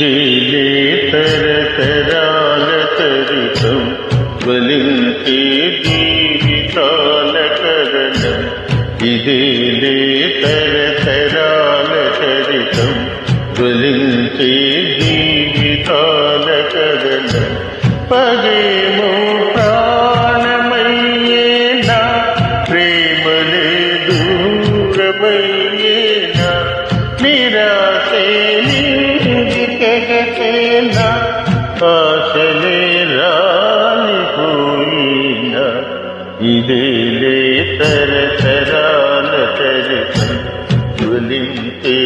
ఇదేలే తరతరాల చరితం జ్వలించే జీవితాల కదనం. ఇదేలే తరతరాల చరితం జ్వలించే జీవితాల కదనం. పగేమో ప్రాణమయ్యేనా, ప్రేమలే దూరమయ్యేనా, నిరాశే నిందికెగటేనా, ఆశలే రాలిపోయినా. ఇదేలే తరతరాల చరితం జ్వలించే